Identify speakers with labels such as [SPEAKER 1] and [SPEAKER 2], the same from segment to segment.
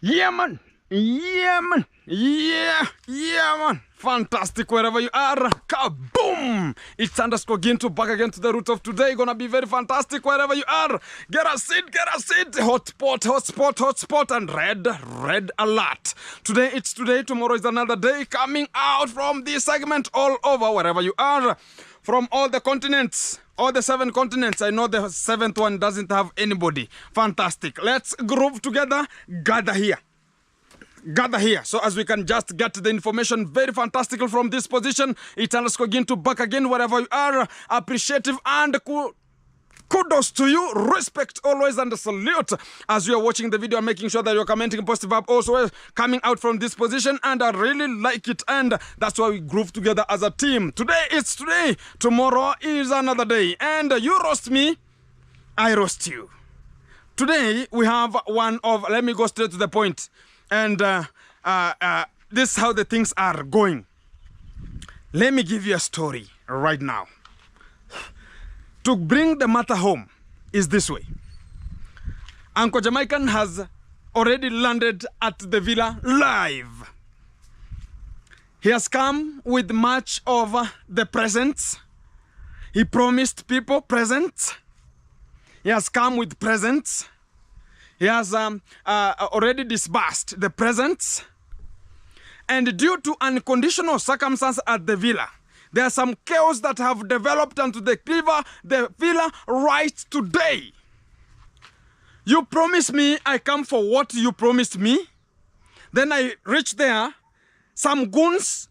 [SPEAKER 1] Yeah, man. Yeah, man. Yeah, man. Fantastic wherever you are. Kaboom! It's _Gintu back again to the root of today. Gonna be very fantastic wherever you are. Get a seat, get a seat. Hotspot, and red alert. Today it's today, tomorrow is another day. Coming out from this segment all over wherever you are. From all the continents. All the 7 continents. I know the 7th one doesn't have anybody. Fantastic. Let's groove together. Gather here. So as we can just get the information very fantastical from this position. It's _Gintu back again wherever you are. Appreciative and kudos to you. Respect always and salute as you are watching the video and making sure that you're commenting positive up also coming out from this position, and I really like it, and that's why we groove together as a team. Today is today, tomorrow is another day, and you roast me, I roast you. Today we have one of, let me go straight to the point, and this is how the things are going. Let me give you a story right now. To bring the matter home is this way. Uncle Jamaican has already landed at the villa live. He has come with much of the presents. He promised people presents. He has come with presents. He has already disbursed the presents. And due to unconditional circumstances at the villa, there are some chaos that have developed onto the villa right today. You promised me, I come for what you promised me. Then I reach there, some goons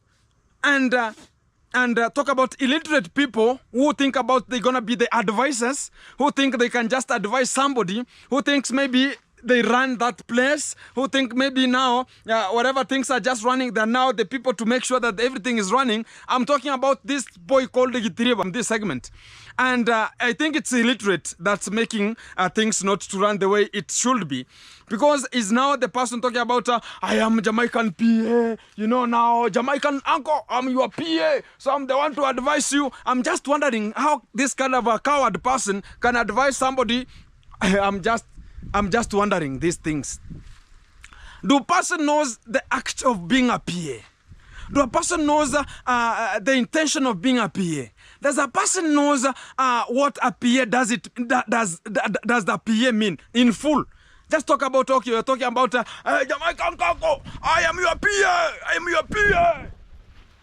[SPEAKER 1] and talk about illiterate people who think about they're gonna be the advisors, who think they can just advise somebody, who thinks maybe they run that place, who think maybe now whatever things are just running, they're now the people to make sure that everything is running. I'm talking about this boy called Gitiriba in this segment. And I think it's illiterate that's making things not to run the way it should be. Because is now the person talking about, I am Jamaican PA, you know now, Jamaican uncle, I'm your PA, so I'm the one to advise you. I'm just wondering how this kind of a coward person can advise somebody. I'm just wondering these things. Do a person knows the act of being a PA? Do a person knows the intention of being a PA? Does a person knows what a PA does the PA mean in full? Just talk about, okay, you're talking about Jamaican Kako, I am your PA, I am your PA.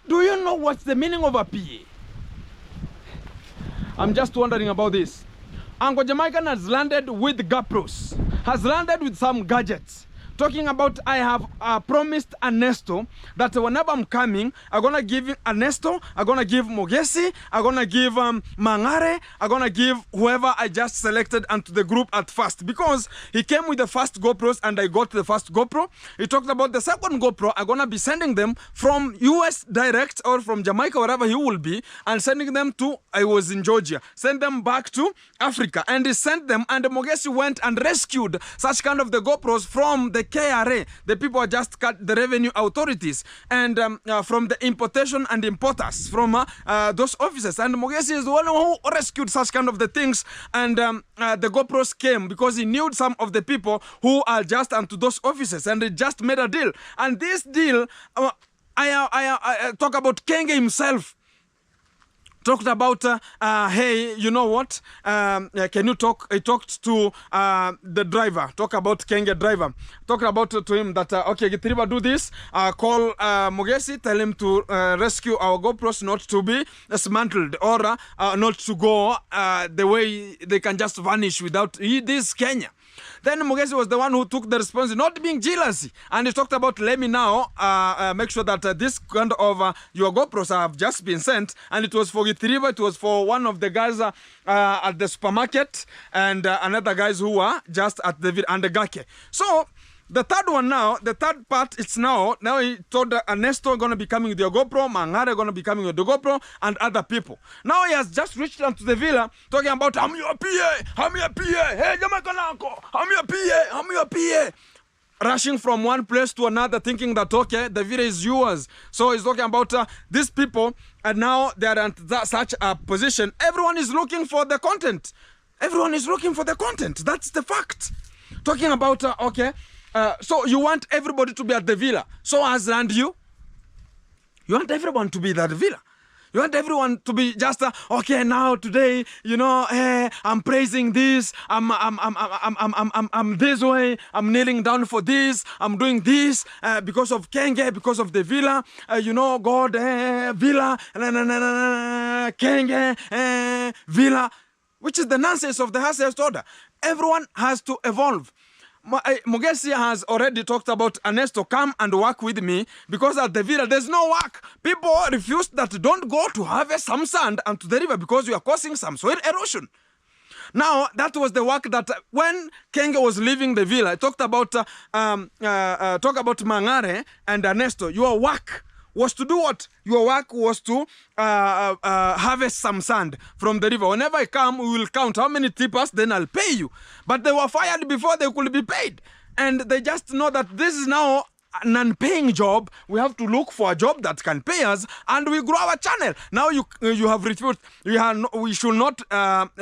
[SPEAKER 1] Do you know what's the meaning of a PA? I'm just wondering about this. Uncle Jamaican has landed with GoPros, has landed with some gadgets. Talking about, I have promised Ernesto that whenever I'm coming, I'm going to give Ernesto, I'm going to give Mogesi, I'm going to give Mangare, I'm going to give whoever I just selected onto the group at first. Because he came with the first GoPros and I got the first GoPro. He talked about the second GoPro, I'm going to be sending them from US direct or from Jamaica, wherever he will be, and sending them to, I was in Georgia, send them back to Africa. And he sent them, and Mogesi went and rescued such kind of the GoPros from the KRA, the people are just cut the revenue authorities, and from the importation and importers from those offices. And Mogesi is the one who rescued such kind of the things, and the GoPros came because he knew some of the people who are just onto those offices, and they just made a deal. And this deal, I talk about Kenge himself. Talked about, hey, you know what? Can you talk? I talked to the driver. Talk about Kenge driver. Talked about to him that, okay, Gitiriba, do this. Call Mogesi, tell him to rescue our GoPros, not to be dismantled or not to go the way they can just vanish without this Kenya. Then Mogesi was the one who took the responsibility, not being jealousy. And he talked about, let me now make sure that this kind of your GoPros have just been sent. And it was for Gitiriba, it was for one of the guys at the supermarket, and another guys who were just at the and the Gake. So the third one now, the third part, it's now he told Ernesto going to be coming with your GoPro, Mangare going to be coming with the GoPro, and other people. Now he has just reached down to the villa, talking about, I'm your PA, I'm your PA, hey, Jamaican uncle, I'm your PA, I'm your PA. Rushing from one place to another, thinking that, okay, the villa is yours. So he's talking about these people, and now they're in such a position. Everyone is looking for the content. Everyone is looking for the content. That's the fact. Talking about, okay, So you want everybody to be at the villa. So as and you want everyone to be at the villa. You want everyone to be just okay. Now today, you know, I'm praising this. I'm this way. I'm kneeling down for this. I'm doing this because of Kenge, because of the villa. You know, God, villa, Kenge, villa, which is the nonsense of the highest order. Everyone has to evolve. Mugesi has already talked about Ernesto, come and work with me, because at the villa there's no work. People refuse that, don't go to harvest some sand and to the river because you are causing some soil erosion. Now, that was the work that when Kenge was leaving the villa, I talked about Mangare and Ernesto. Your work was to do what? Your work was to harvest some sand from the river. Whenever I come, we will count how many tippers, then I'll pay you. But they were fired before they could be paid. And they just know that this is now an unpaying job. We have to look for a job that can pay us, and we grow our channel. Now you have refused. We should not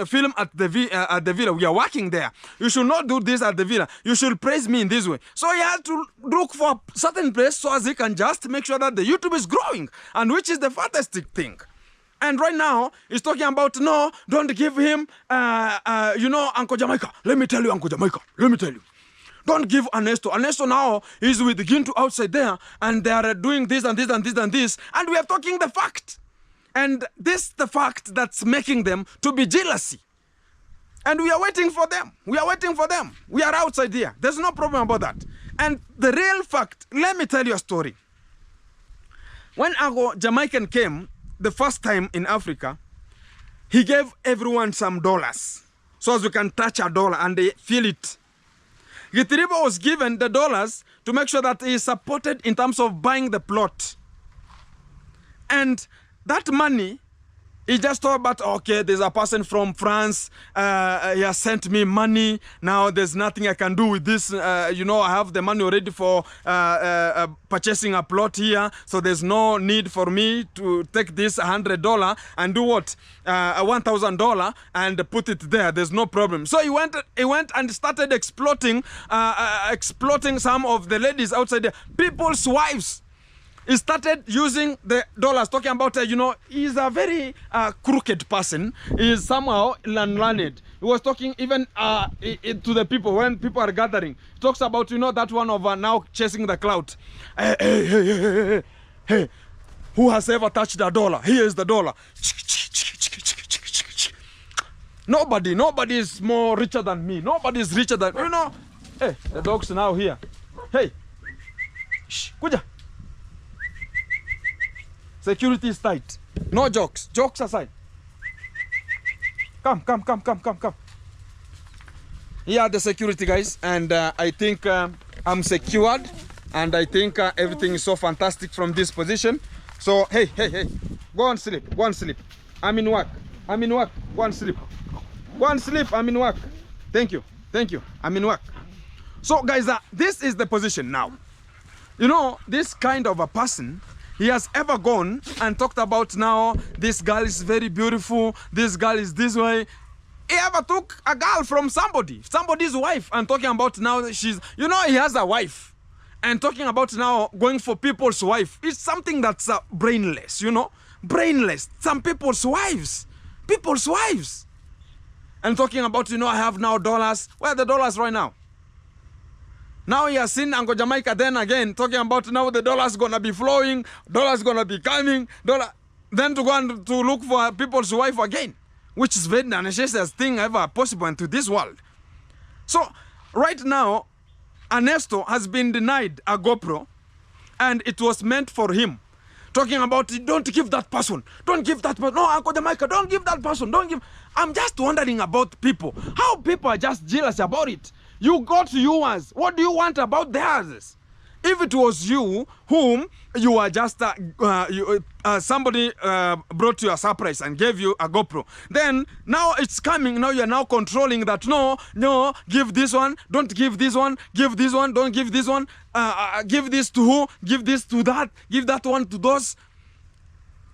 [SPEAKER 1] film at the villa. We are working there. You should not do this at the villa. You should praise me in this way. So he had to look for a certain place so as he can just make sure that the YouTube is growing, and which is the fantastic thing. And right now, he's talking about, no, don't give him, you know, Uncle Jamaica. Let me tell you, Uncle Jamaica. Let me tell you. Don't give Ernesto. Ernesto now is with Gintu outside there, and they are doing this and this and this and this, and we are talking the fact. And this the fact that's making them to be jealousy. And we are waiting for them. We are waiting for them. We are outside here. There's no problem about that. And the real fact, let me tell you a story. When Uncle Jamaican came the first time in Africa, he gave everyone some dollars, so as we can touch a dollar and they feel it. Gitiribo was given the dollars to make sure that he is supported in terms of buying the plot. And that money, he just thought about, okay, there's a person from France, he has sent me money, now there's nothing I can do with this, you know, I have the money already for purchasing a plot here, so there's no need for me to take this $100 and do what? $1,000 and put it there. There's no problem. So he went and started exploiting some of the ladies outside there, people's wives. He started using the dollars, talking about, you know, he's a very crooked person. He is somehow unlearned. He was talking even to the people when people are gathering. He talks about, you know, that one of now chasing the clout. Hey, who has ever touched a dollar? Here is the dollar. Nobody is more richer than me. Nobody is richer than, you know. Hey, the dog's now here. Hey, shh, kuja. Security is tight. No jokes. Jokes aside. Come. Here are the security guys, and I think I'm secured, and I think everything is so fantastic from this position. So hey, go and sleep. I'm in work. Go and sleep. I'm in work. Thank you. I'm in work. So guys, this is the position now. You know, this kind of a person, he has ever gone and talked about, now this girl is very beautiful, this girl is this way. He ever took a girl from somebody's wife, and talking about now she's, you know, he has a wife, and talking about now going for people's wife. It's something that's brainless, you know, brainless. Some people's wives, and talking about, you know, I have now dollars. Where are the dollars right now? Now he has seen Uncle Jamaica then again, talking about now the dollar's gonna be flowing, dollar's gonna be coming, then to go and to look for people's wife again, which is very necessary thing ever possible into this world. So right now, Ernesto has been denied a GoPro, and it was meant for him. Talking about, don't give that person, no, Uncle Jamaica, don't give that person, I'm just wondering about people, how people are just jealous about it. You got yours. What do you want about theirs? If it was you whom you are just somebody brought you a surprise and gave you a GoPro, then now it's coming. Now you're now controlling that. No, give this one. Don't give this one. Give this one. Don't give this one. Give this to who? Give this to that. Give that one to those.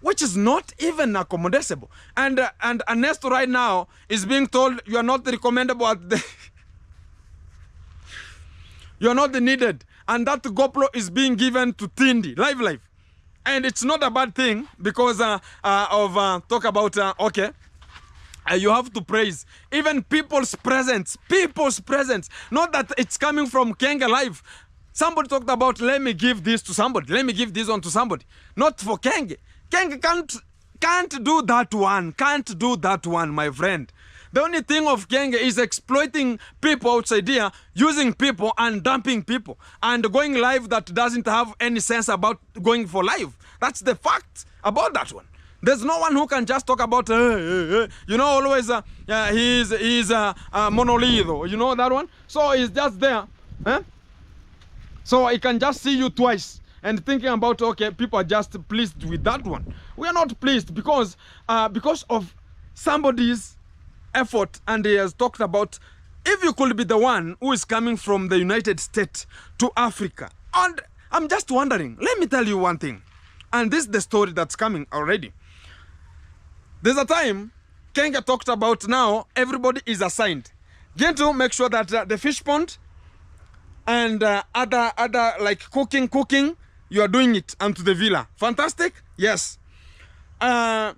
[SPEAKER 1] Which is not even accommodable. And Ernesto right now is being told you are not recommendable at the You're not needed. And that GoPro is being given to Tindi, live. And it's not a bad thing because talk about, okay, you have to praise even people's presence. Not that it's coming from Kenge live. Somebody talked about, let me give this to somebody. Let me give this one to somebody. Not for Kenge. Kenge can't do that one. Can't do that one, my friend. The only thing of Kenge is exploiting people outside here, using people and dumping people, and going live that doesn't have any sense about going for live. That's the fact about that one. There's no one who can just talk about, you know, always he's monolith, you know that one? So he's just there. So I can just see you twice and thinking about, okay, people are just pleased with that one. We are not pleased because of somebody's effort. And he has talked about, if you could be the one who is coming from the United States to Africa. And I'm just wondering, let me tell you one thing. And this is the story that's coming already. There's a time Kenge talked about, now everybody is assigned. Get to make sure that the fish pond and other like cooking, you are doing it onto the villa. Fantastic? Yes. Now,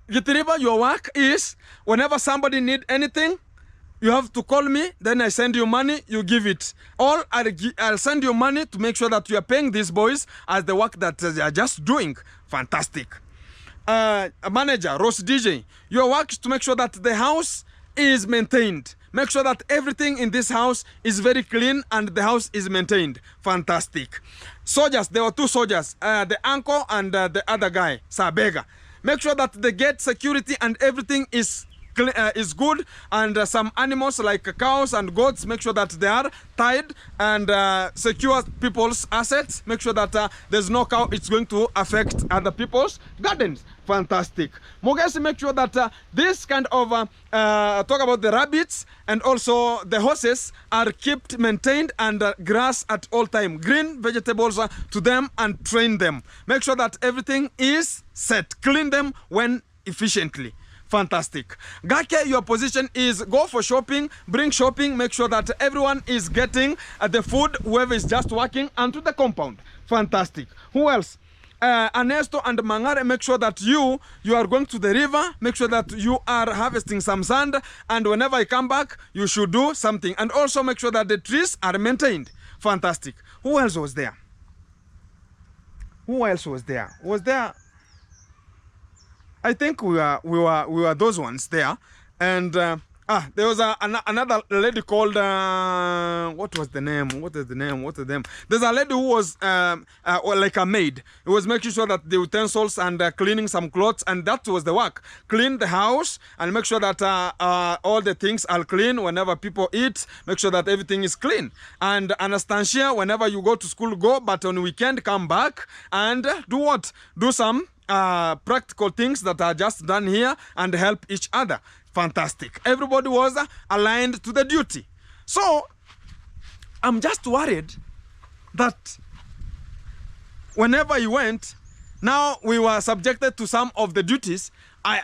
[SPEAKER 1] Gitiriba, your work is, whenever somebody need anything, you have to call me, then I send you money, you give it. Or I'll send you money to make sure that you are paying these boys as the work that they are just doing. Fantastic. A manager, Ross DJ, your work is to make sure that the house is maintained. Make sure that everything in this house is very clean and the house is maintained. Fantastic. Soldiers, there were two soldiers, the uncle and the other guy, Sabega. Make sure that the gate security and everything is good, and some animals like cows and goats, make sure that they are tied and secure people's assets. Make sure that there's no cow it's going to affect other people's gardens. Fantastic. Mogesi, make sure that this kind of talk about the rabbits and also the horses are kept maintained, and grass at all time, green vegetables to them, and train them. Make sure that everything is set. Clean them when efficiently. Fantastic. Gake, your position is go for shopping, bring shopping, make sure that everyone is getting the food, whoever is just working, onto the compound. Fantastic. Who else? Ernesto and Mangare, make sure that you are going to the river, make sure that you are harvesting some sand, and whenever I come back, you should do something. And also make sure that the trees are maintained. Fantastic. Who else was there? Who else was there? Was there? I think we were those ones there. And there was another lady called what was the name? There's a lady who was like a maid. It was making sure that the utensils and cleaning some clothes, and that was the work. Clean the house and make sure that all the things are clean. Whenever people eat, make sure that everything is clean. And Anastasia, whenever you go to school, go, but on weekend come back and do what? Do some practical things that are just done here and help each other. Fantastic. Everybody was aligned to the duty. So I'm just worried that whenever you went, now we were subjected to some of the duties.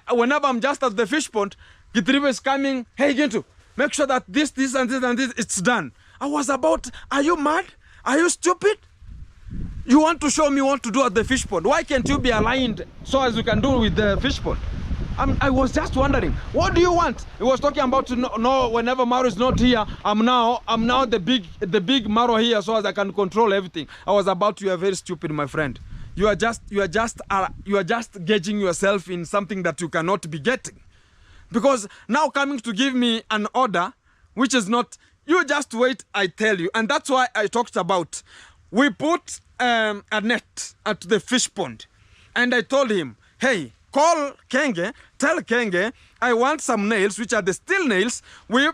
[SPEAKER 1] Whenever I'm just at the fish pond, Gitribe is coming, hey Gintu, make sure that this and this, it's done. I was about, are you mad? Are you stupid? You want to show me what to do at the fish pond. Why can't you be aligned so as you can do with the fish pond? I was just wondering, what do you want? He was talking about no, whenever Maro is not here, I'm now the big Maro here so as I can control everything. I was about, you are very stupid, my friend. You are just gauging yourself in something that you cannot be getting. Because now coming to give me an order, which is not, you just wait, I tell you. And that's why I talked about, we put a net at the fish pond. And I told him, hey, call Kenge, tell Kenge, I want some nails, which are the steel nails. We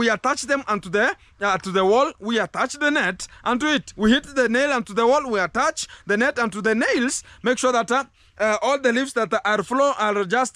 [SPEAKER 1] attach them onto the to the wall. We attach the net onto it. We hit the nail onto the wall. We attach the net onto the nails. Make sure that all the leaves that are just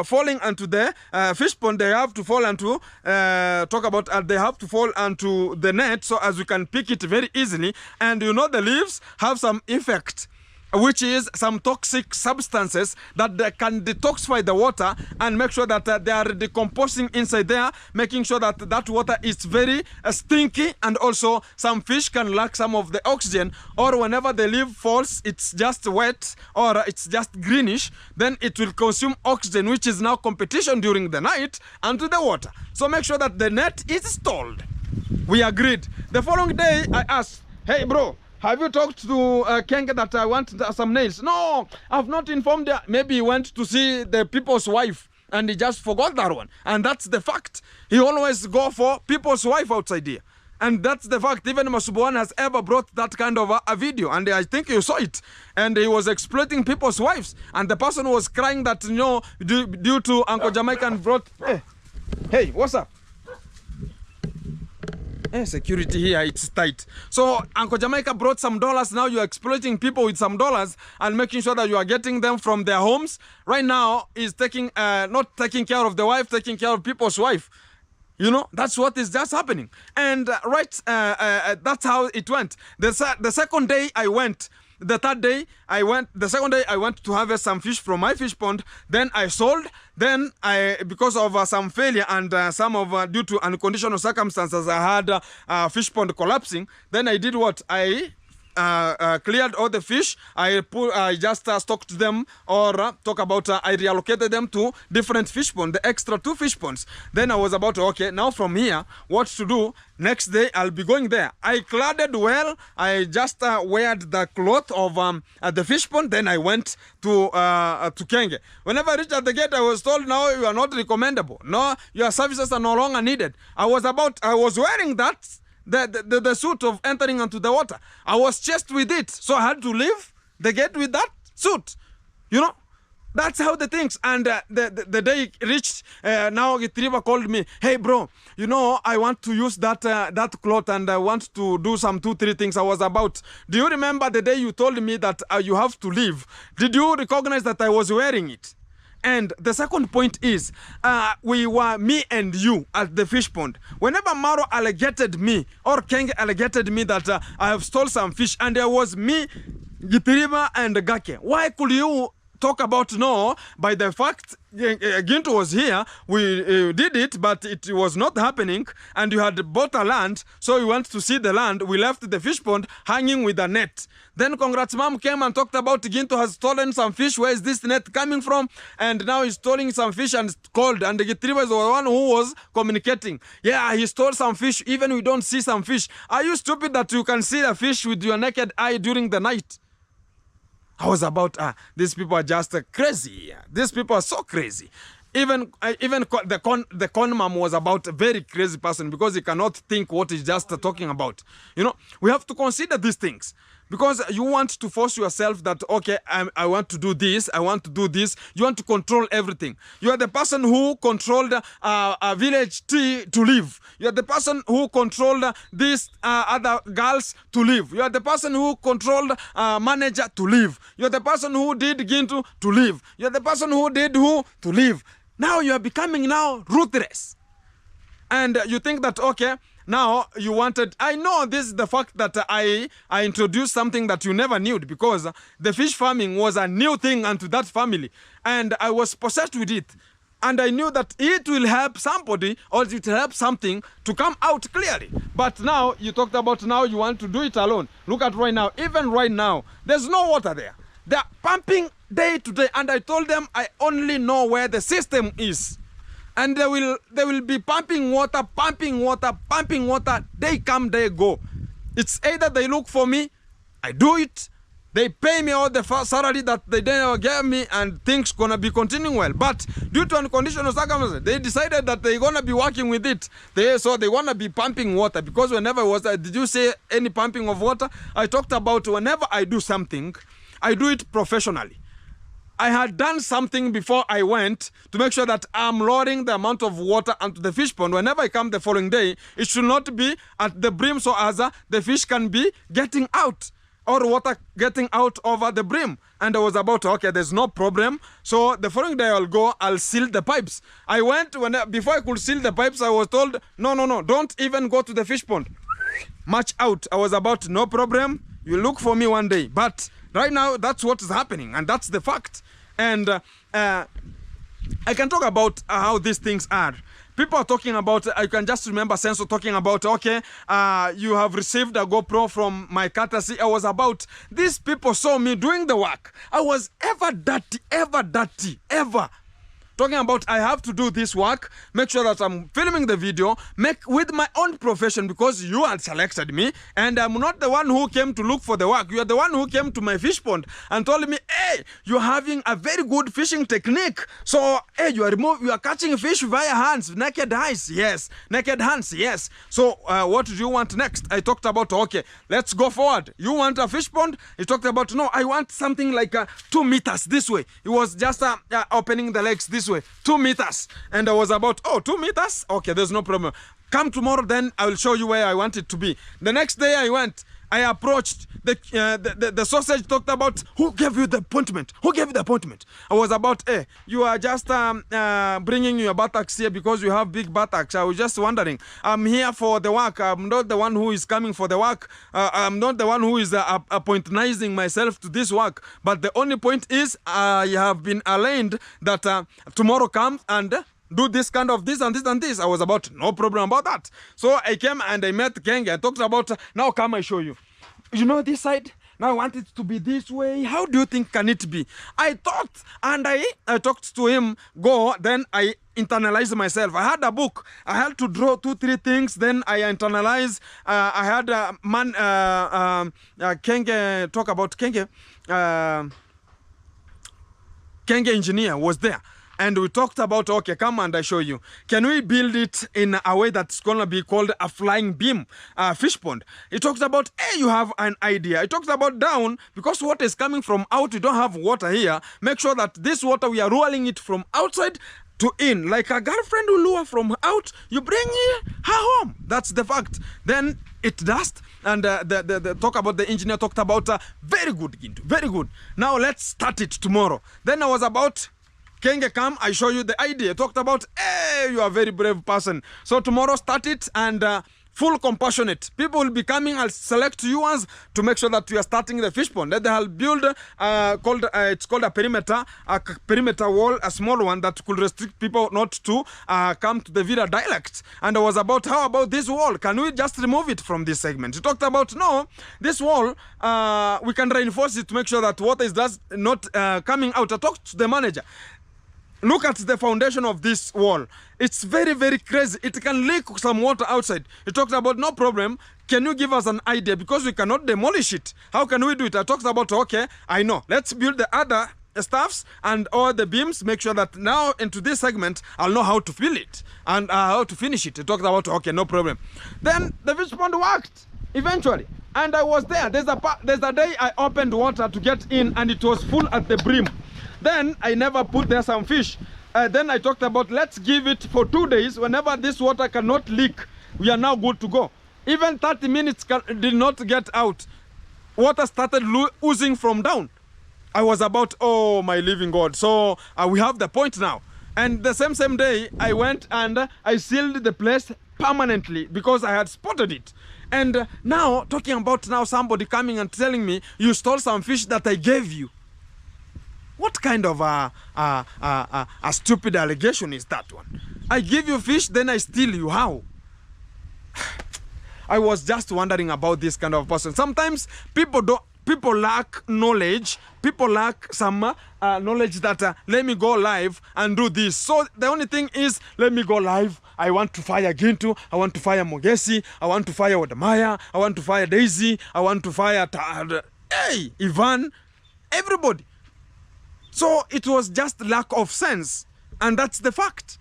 [SPEAKER 1] falling onto the fish pond, they have to fall onto they have to fall onto the net so as we can pick it very easily. And you know the leaves have some effect which is some toxic substances that they can detoxify the water and make sure that they are decomposing inside there, making sure that that water is very stinky, and also some fish can lack some of the oxygen, or whenever the leaf falls, it's just wet or it's just greenish, then it will consume oxygen, which is now competition during the night onto the water. So make sure that the net is installed. We agreed. The following day, I asked, hey bro, have you talked to Kenge that I want some nails? No, I've not informed her. Maybe he went to see the people's wife and he just forgot that one. And that's the fact. He always go for people's wife outside here. And that's the fact. Even Masubuan has ever brought that kind of a video. And I think you saw it. And he was exploiting people's wives. And the person was crying that, you know, due to Uncle Jamaican brought... Hey, what's up? Security here, it's tight. So Uncle Jamaica brought some dollars. Now you're exploiting people with some dollars and making sure that you are getting them from their homes. Right now he's taking not taking care of the wife, taking care of people's wife. You know, that's what is just happening. And that's how it went. The second day I went. The third day I went. The second day I went to harvest some fish from my fish pond. Then I sold. Then because of some failure and some of due to unconditional circumstances, I had fish pond collapsing. Then I did what? I cleared all the fish. I just stocked them, or talk about I reallocated them to different fish ponds, the extra 2 fish ponds. Then I was about to, okay, now from here, what to do? Next day I'll be going there. I cladded well. I just weared the cloth of the fish pond. Then I went to Kenge. Whenever I reached at the gate, I was told, no, you are not recommendable. No, your services are no longer needed. I was wearing that. The suit of entering into the water. I was chased with it, so I had to leave the gate with that suit. You know, that's how the things. And the day reached, now Gitriba called me, hey bro, you know, I want to use that cloth and I want to do some 2-3 things I was about. Do you remember the day you told me that you have to leave? Did you recognize that I was wearing it? And the second point is, we were me and you at the fish pond. Whenever Maro alligated me or Kenge alligated me that I have stole some fish, and there was me, Gipiriba and Gake, why could you talk about no? By the fact Ginto was here, we did it, but it was not happening, and you had bought a land, so we went to see the land. We left the fish pond hanging with a net. Then Congrats Mom came and talked about Ginto has stolen some fish. Where is this net coming from? And now he's stealing some fish and called. And the Gitriba is the one who was communicating. Yeah, he stole some fish. Even we don't see some fish. Are you stupid that you can see a fish with your naked eye during the night? I was about, these people are just crazy. These people are so crazy. Even the con mom was about a very crazy person, because he cannot think what he's just talking about. You know, we have to consider these things, because you want to force yourself that, okay, I want to do this, I want to do this. You want to control everything. You are the person who controlled a village tree to live. You are the person who controlled these other girls to live. You are the person who controlled manager to live. You are the person who did Gintu to live. You are the person who did who to live. Now you are becoming now ruthless. And you think that, okay, now you wanted, I know this is the fact that I introduced something that you never knew, because the fish farming was a new thing unto that family. And I was possessed with it. And I knew that it will help somebody, or it will help something to come out clearly. But now you talked about now you want to do it alone. Look at right now, even right now, there's no water there. They're pumping day to day, and I told them I only know where the system is. And they will be pumping water. They come, they go. It's either they look for me, I do it, they pay me all the salary that they never gave me, and things gonna be continuing well. But due to unconditional circumstances, they decided that they're gonna be working with it. So they wanna be pumping water, because whenever it was, did you say any pumping of water? I talked about whenever I do something, I do it professionally. I had done something before I went to make sure that I'm lowering the amount of water onto the fish pond. Whenever I come the following day, it should not be at the brim, so as the fish can be getting out, or water getting out over the brim. And I was about, okay, there's no problem. So the following day I'll go, I'll seal the pipes. I went, before I could seal the pipes, I was told, no, don't even go to the fish pond. March out. I was about, no problem. You look for me one day. But Right now, that's what is happening, and that's the fact. And I can talk about how these things are. People are talking about, I can just remember Senso talking about, okay, you have received a GoPro from my courtesy. I was about, these people saw me doing the work. I was ever dirty, ever. Talking about I have to do this work, make sure that I'm filming the video, make with my own profession, because you had selected me, and I'm not the one who came to look for the work. You are the one who came to my fish pond and told me, hey, you're having a very good fishing technique. So, hey, you are catching fish via hands, naked hands, yes, naked hands, yes. So, what do you want next? I talked about, okay, let's go forward. You want a fish pond? He talked about, no, I want something like 2 meters this way. It was just opening the legs this way, 2 meters. And I was about, oh, 2 meters? Okay, there's no problem. Come tomorrow, then I will show you where I want it to be. The next day I went, I approached the sausage, talked about, who gave you the appointment? Who gave you the appointment? I was about, hey, you are just bringing your buttocks here because you have big buttocks. I was just wondering, I'm here for the work. I'm not the one who is coming for the work. I'm not the one who is appointizing myself to this work. But the only point is, I have been aligned that tomorrow comes and do this kind of this and this and this. I was about, no problem about that. So I came and I met Kenge and talked about, now come I show you. You know this side? Now I want it to be this way. How do you think can it be? I thought, and I talked to him, go, then I internalized myself. I had a book. I had to draw 2-3 things, then I internalized. I had a man, Kenge, talk about Kenge. Kenge engineer was there. And we talked about, okay, come and I show you. Can we build it in a way that's going to be called a flying beam fish pond? He talks about, hey, you have an idea. He talks about down, because water is coming from out. We don't have water here. Make sure that this water, we are rolling it from outside to in. Like a girlfriend will lure from out, you bring her home. That's the fact. Then it does. And the talk about the engineer talked about, very good, Gintu, very good. Now let's start it tomorrow. Then I was about, Kenge, come, I show you the idea. Talked about, hey, you are a very brave person. So tomorrow start it, and full compassionate. People will be coming, I'll select you ones to make sure that you are starting the fish pond. Then they'll build, it's called a perimeter wall, a small one that could restrict people not to come to the Vida dialect. And I was about, how about this wall? Can we just remove it from this segment? He talked about, no, this wall, we can reinforce it to make sure that water is just not coming out. I talked to the manager. Look at the foundation of this wall. It's very, very crazy. It can leak some water outside. He talked about, no problem. Can you give us an idea? Because we cannot demolish it. How can we do it? I talked about, okay, I know. Let's build the other stuffs and all the beams. Make sure that now into this segment, I'll know how to fill it and how to finish it. He talked about, okay, no problem. Then the fish pond worked eventually. And I was there. There's a day I opened water to get in, and it was full at the brim. Then I never put there some fish. Then I talked about, let's give it for 2 days. Whenever this water cannot leak, we are now good to go. Even 30 minutes did not get out. Water started oozing from down. I was about, oh my living God. So we have the point now. And the same day, I went and I sealed the place permanently because I had spotted it. And now, talking about now somebody coming and telling me, you stole some fish that I gave you. What kind of a stupid allegation is that one? I give you fish, then I steal you. How? I was just wondering about this kind of person. Sometimes people lack knowledge. People lack some knowledge that let me go live and do this. So the only thing is, let me go live. I want to fire Gintu. I want to fire Mogesi. I want to fire Wadamaya. I want to fire Daisy. I want to fire hey, Ivan. Everybody. So it was just lack of sense, and that's the fact.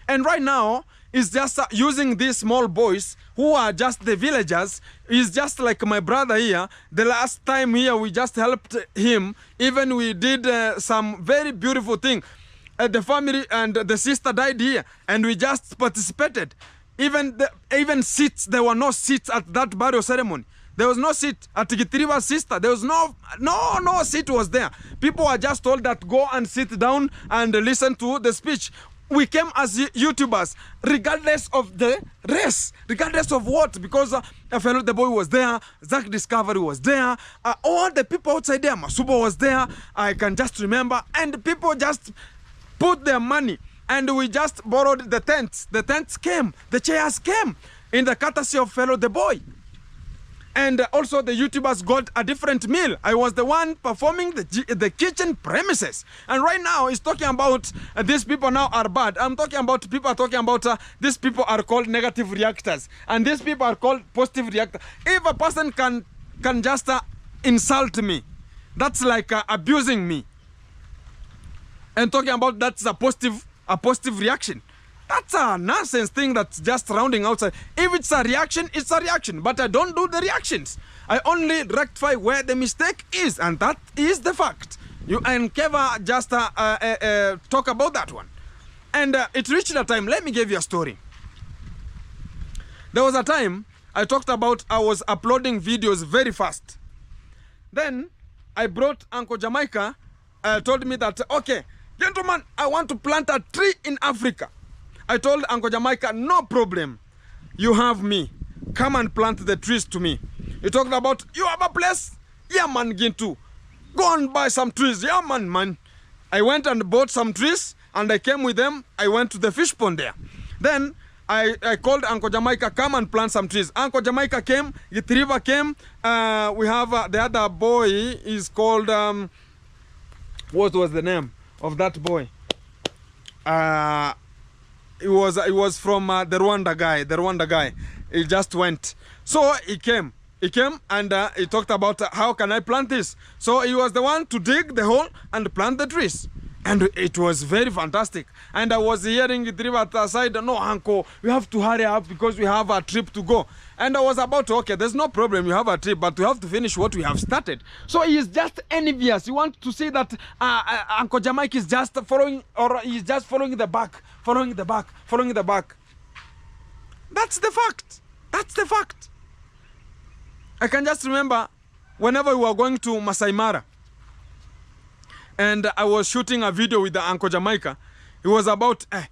[SPEAKER 1] And right now, it's just using these small boys who are just the villagers. Is just like my brother here. The last time here, we just helped him. Even we did some very beautiful thing. The family and the sister died here, and we just participated. Even seats, there were no seats at that burial ceremony. There was no seat at Gitiriva's sister. There was no seat was there. People were just told that go and sit down and listen to the speech. we came as YouTubers, regardless of the race, regardless of what, because Fellow the Boy was there, Zach Discovery was there, all the people outside there, Masuba was there, I can just remember, and people just put their money, and we just borrowed the tents. The tents came, the chairs came, in the courtesy of Fellow the Boy. And also the YouTubers got a different meal. I was the one performing the kitchen premises. And right now he's talking about these people now are bad. I'm talking about people are talking about these people are called negative reactors. And these people are called positive reactors. If a person can just insult me, that's like abusing me. And talking about that's a positive reaction. That's a nonsense thing that's just rounding outside. If it's a reaction, it's a reaction. But I don't do the reactions. I only rectify where the mistake is. And that is the fact. You and Keva just talk about that one. And it reached a time. Let me give you a story. There was a time I talked about I was uploading videos very fast. Then I brought Uncle Jamaica. Told me that, okay, gentlemen, I want to plant a tree in Africa. I told Uncle Jamaica, no problem. You have me. Come and plant the trees to me. He talked about, you have a place? Yeah, man, Gintu. Go and buy some trees. Yeah, man. I went and bought some trees, and I came with them. I went to the fish pond there. Then I called Uncle Jamaica, come and plant some trees. Uncle Jamaica came. River came. We have the other boy is called, what was the name of that boy? It was from the Rwanda guy. He just went. So he came and he talked about how can I plant this. So he was the one to dig the hole and plant the trees. And it was very fantastic. And I was hearing the river at the side, no, Uncle, we have to hurry up because we have a trip to go. And I was about to, okay, there's no problem, you have a trip, but we have to finish what we have started. So he is just envious. He wants to see that Uncle Jamaica is just following, or he's just following the back. That's the fact. That's the fact. I can just remember whenever we were going to Masai Mara, and I was shooting a video with the Uncle Jamaica. It was about, get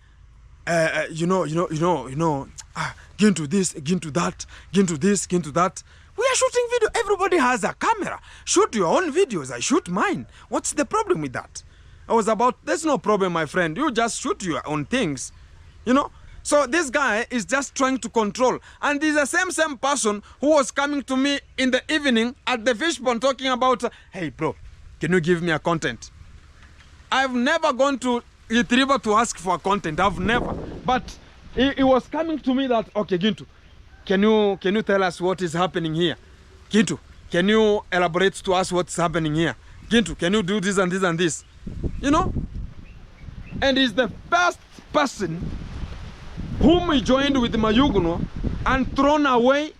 [SPEAKER 1] into this, get into that, get into this, get into that. We are shooting video. Everybody has a camera. Shoot your own videos. I shoot mine. What's the problem with that? I was about, there's no problem, my friend. You just shoot your own things, you know. So this guy is just trying to control. And he's the same person who was coming to me in the evening at the fish pond talking about, hey, bro, can you give me a content? I've never gone to River to ask for content. I've never. But he was coming to me that, okay, Gintu, can you tell us what is happening here? Gintu, can you elaborate to us what's happening here? Gintu, can you do this and this and this? You know? And he's the first person whom he joined with Mayuguno and thrown away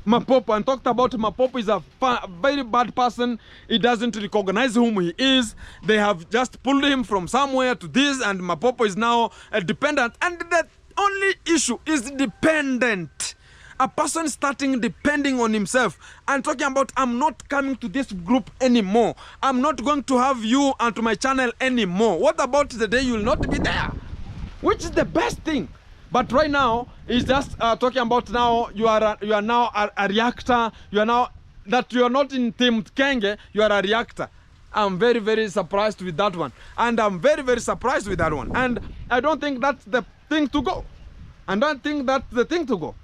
[SPEAKER 1] Mapopo and talked about Mapopo is a very bad person. He doesn't recognize whom he is. They have just pulled him from somewhere to this, and Mapopo is now a dependent. And the only issue is dependent. A person starting depending on himself and talking about, I'm not coming to this group anymore. I'm not going to have you onto my channel anymore. What about the day you will not be there? Which is the best thing. But right now, he's just talking about now you are now a reactor. You are now that you are not in Team Kenge. You are a reactor. I'm very, very surprised with that one, and I'm very, very surprised with that one. And I don't think that's the thing to go. I don't think that's the thing to go.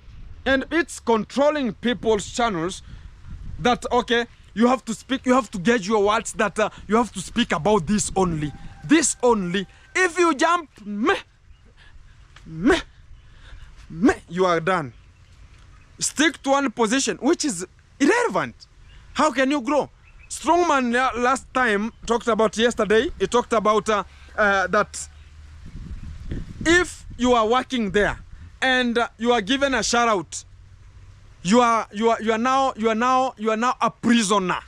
[SPEAKER 1] And it's controlling people's channels. That okay, you have to speak. You have to gauge your words. That you have to speak about this only. This only. If you jump, you are done. Stick to one position, which is irrelevant. How can you grow? Strongman last time talked about yesterday. He talked about that if you are working there and you are given a shout out, you are now a prisoner.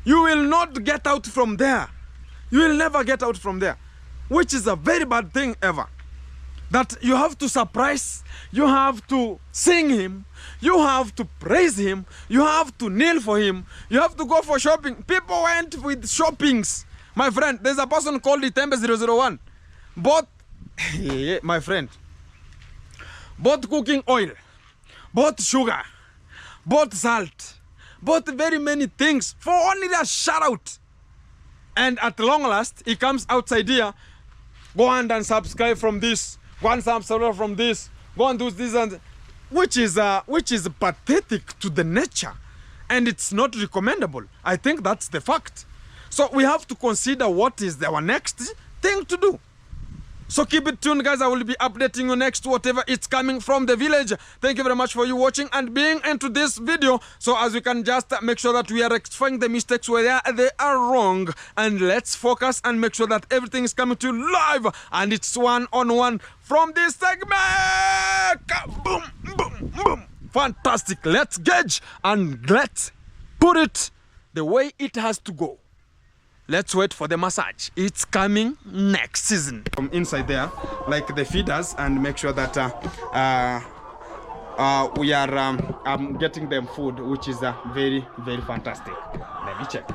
[SPEAKER 1] You will not get out from there. You will never get out from there, which is a very bad thing ever. That you have to surprise, you have to sing him, you have to praise him, you have to kneel for him, you have to go for shopping. People went with shoppings. My friend, there's a person called Itembe 001. Bought My friend, both cooking oil, both sugar, both salt, both very many things for only a shout out. And at long last, he comes outside here, go and unsubscribe from this, go and unsubscribe from this, go and do this, and which is pathetic to the nature, and it's not recommendable. I think that's the fact. So we have to consider what is our next thing to do. So keep it tuned, guys. I will be updating you next, whatever it's coming from the village. Thank you very much for you watching and being into this video. So as we can just make sure that we are rectifying the mistakes where they are wrong, and let's focus and make sure that everything is coming to you live and it's one-on-one from this segment. Boom, boom, boom. Fantastic. Let's gauge and let's put it the way it has to go. Let's wait for the massage. It's coming next season. From inside there, like the feeders, and make sure that we are getting them food, which is very, very fantastic. Let me check.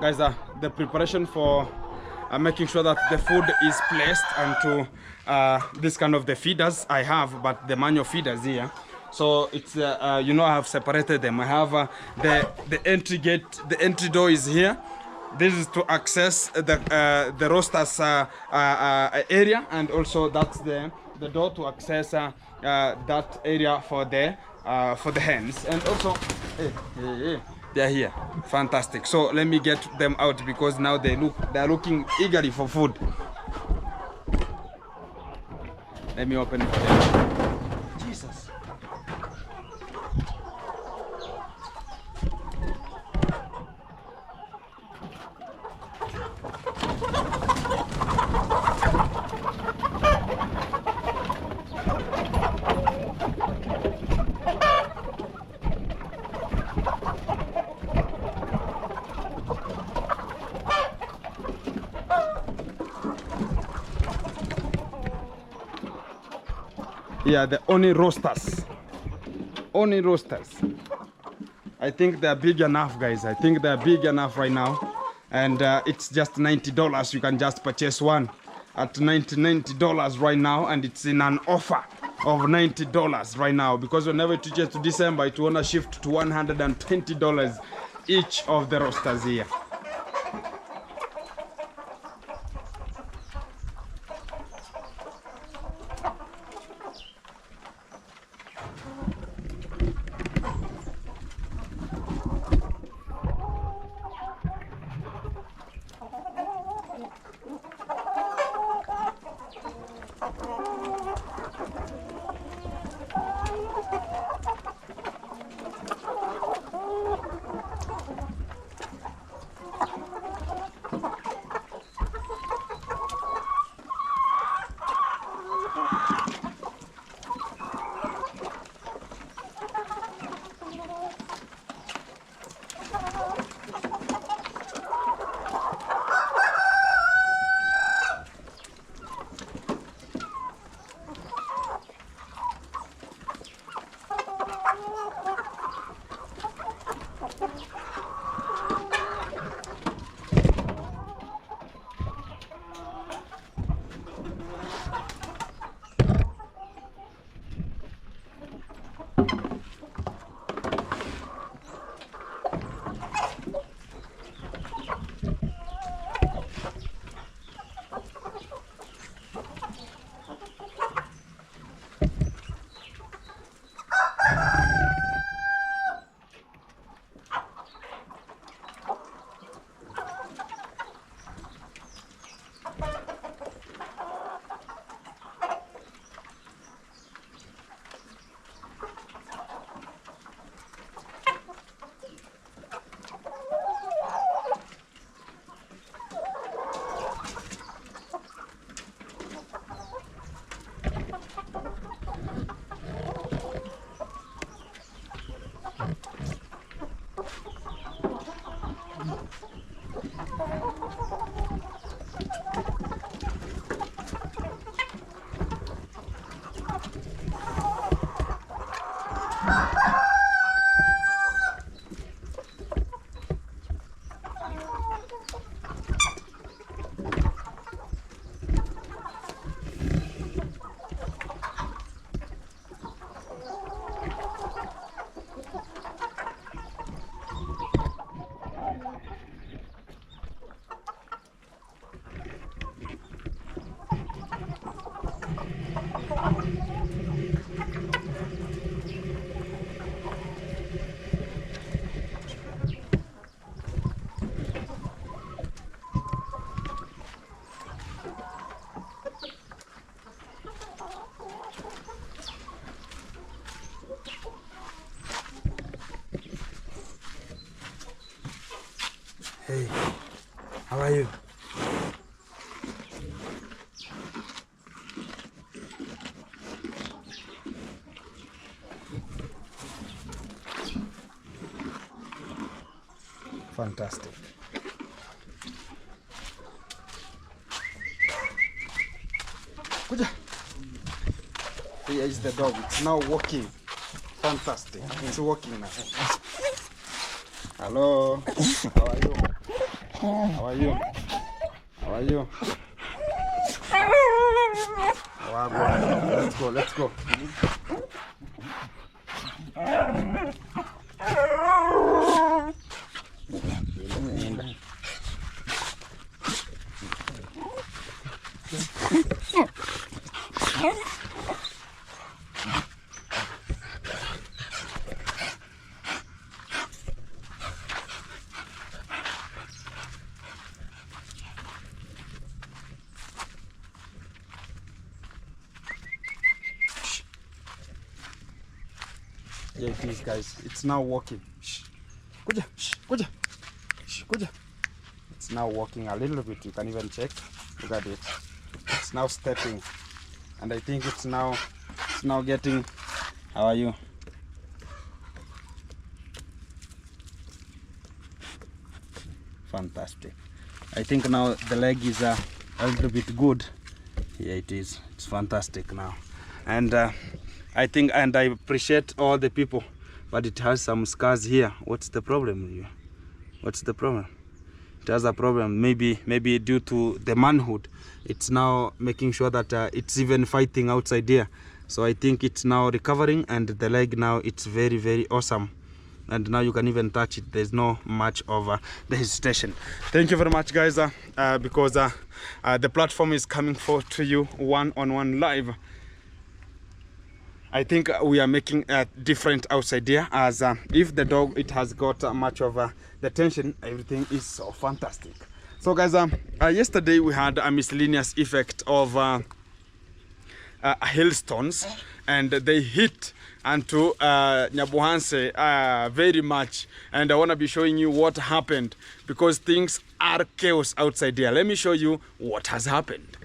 [SPEAKER 1] Guys, the preparation for making sure that the food is placed onto this kind of the feeders I have, but the manual feeders here. So it's you know, I have separated them. I have the entry gate, the entry door is here. This is to access the roasters area, and also that's the door to access that area for the hens. And also they're here. Fantastic. So let me get them out, because now they're looking eagerly for food. Let me open it for them. Jesus. Yeah, the only roasters. Only roasters. I think they're big enough, guys. I think they're big enough right now. And it's just $90. You can just purchase one at $90 right now. And it's in an offer of $90 right now. Because whenever it reaches to December, it will shift to $120 each of the roasters here. How are you? Fantastic. Kuja. Here is the dog. It's now walking. Fantastic. It's walking now. Hello. How are you? How are you? How are you? Let's go. Let's go. Yeah, it is, guys. It's now walking. Shh. Kuja. Shh. Kuja. Shh. Kuja. It's now walking a little bit. You can even check. Look at it. It's now stepping, and I think it's now getting. How are you? Fantastic. I think now the leg is a little bit good. Yeah, it is. It's fantastic now, and I think, and I appreciate all the people, but it has some scars here. What's the problem with you? What's the problem? It has a problem. Maybe due to the manhood. It's now making sure that it's even fighting outside here. So I think it's now recovering, and the leg now it's very, very awesome. And now you can even touch it. There's no much of the hesitation. Thank you very much, guys, because the platform is coming forward to you one-on-one live. I think we are making a different outside here, as if the dog, it has got much of the tension, everything is so fantastic. So guys, yesterday we had a miscellaneous effect of hailstones, and they hit onto Nyabuhanse very much, and I want to be showing you what happened, because things are chaos outside here. Let me show you what has happened.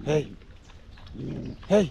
[SPEAKER 1] Hey, hey,